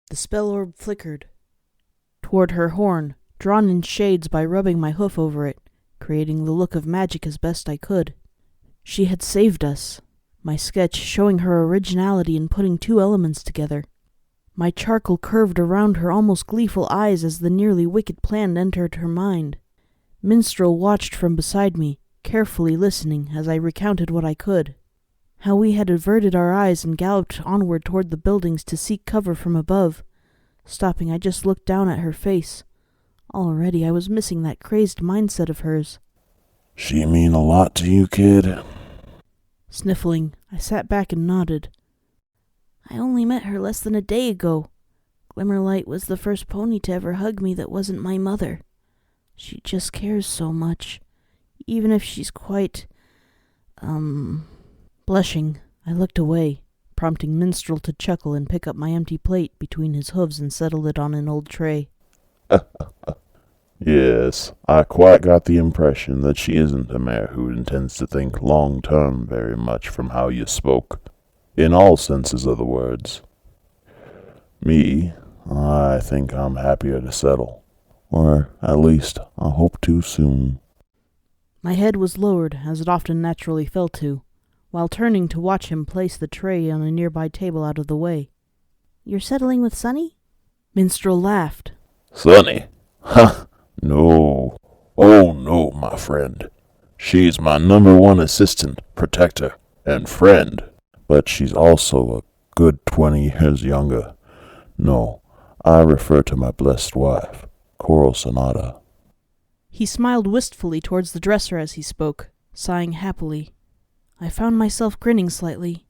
The spell orb flickered toward her horn, drawn in shades by rubbing my hoof over it, creating the look of magic as best I could. She had saved us, my sketch showing her originality in putting two elements together. My charcoal curved around her almost gleeful eyes as the nearly wicked plan entered her mind. Minstrel watched from beside me, carefully listening as I recounted what I could. How we had averted our eyes and galloped onward toward the buildings to seek cover from above. Stopping, I just looked down at her face. Already I was missing that crazed mindset of hers. She mean a lot to you, kid? Sniffling, I sat back and nodded. I only met her less than a day ago. Glimmerlight was the first pony to ever hug me that wasn't my mother. She just cares so much, even if she's quite, Blushing, I looked away, prompting Minstrel to chuckle and pick up my empty plate between his hooves and settle it on an old tray. Yes, I quite got the impression that she isn't a mare who intends to think long-term very much from how you spoke, in all senses of the words. Me, I think I'm happier to settle, or at least I hope to soon. My head was lowered, as it often naturally fell to, while turning to watch him place the tray on a nearby table out of the way. You're settling with Sunny? Minstrel laughed. Sunny? Ha! No. Oh no, my friend. She's my #1 assistant, protector, and friend. But she's also a good 20 years younger. No, I refer to my blessed wife, Coral Sonata. He smiled wistfully towards the dresser as he spoke, sighing happily. I found myself grinning slightly.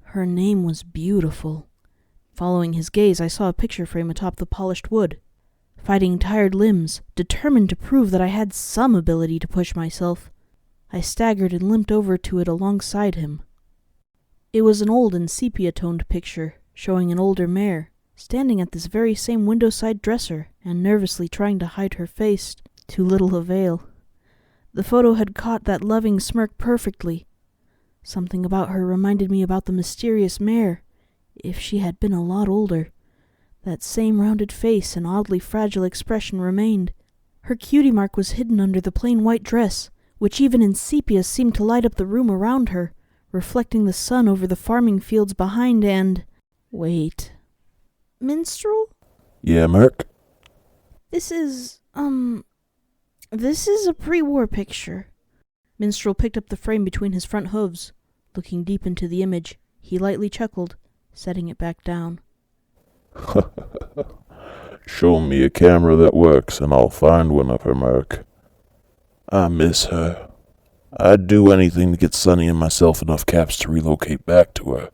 Her name was beautiful. Following his gaze, I saw a picture frame atop the polished wood. Fighting tired limbs, determined to prove that I had some ability to push myself, I staggered and limped over to it alongside him. It was an old and sepia-toned picture, showing an older mare, standing at this very same window-side dresser, and nervously trying to hide her face, to little avail. The photo had caught that loving smirk perfectly. Something about her reminded me about the mysterious mare, if she had been a lot older. That same rounded face and oddly fragile expression remained. Her cutie mark was hidden under the plain white dress, which even in sepia seemed to light up the room around her, reflecting the sun over the farming fields behind and... Wait. Minstrel? Yeah, Merc? This is a pre-war picture. Minstrel picked up the frame between his front hooves. Looking deep into the image, he lightly chuckled, setting it back down. Show me a camera that works and I'll find one of her, Merc. I miss her. I'd do anything to get Sunny and myself enough caps to relocate back to her.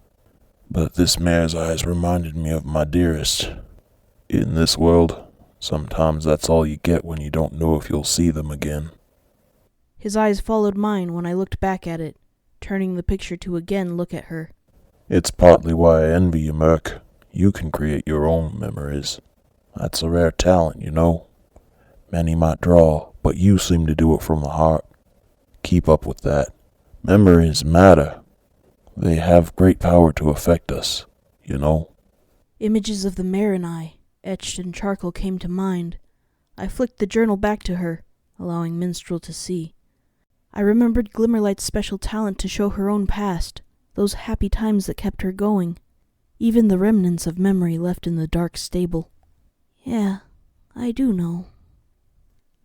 But this mare's eyes reminded me of my dearest. In this world, sometimes that's all you get when you don't know if you'll see them again. His eyes followed mine when I looked back at it, turning the picture to again look at her. It's partly why I envy you, Merc. You can create your own memories. That's a rare talent, you know. Many might draw, but you seem to do it from the heart. Keep up with that. Memories matter. They have great power to affect us, you know. Images of the mare and I, etched in charcoal, came to mind. I flicked the journal back to her, allowing Minstrel to see. I remembered Glimmerlight's special talent to show her own past, those happy times that kept her going, even the remnants of memory left in the dark stable. Yeah, I do know.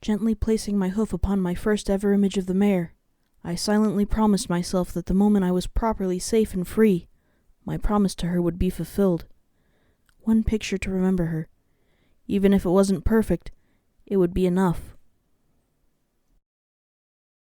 Gently placing my hoof upon my first ever image of the mare, I silently promised myself that the moment I was properly safe and free, my promise to her would be fulfilled. One picture to remember her. Even if it wasn't perfect, it would be enough.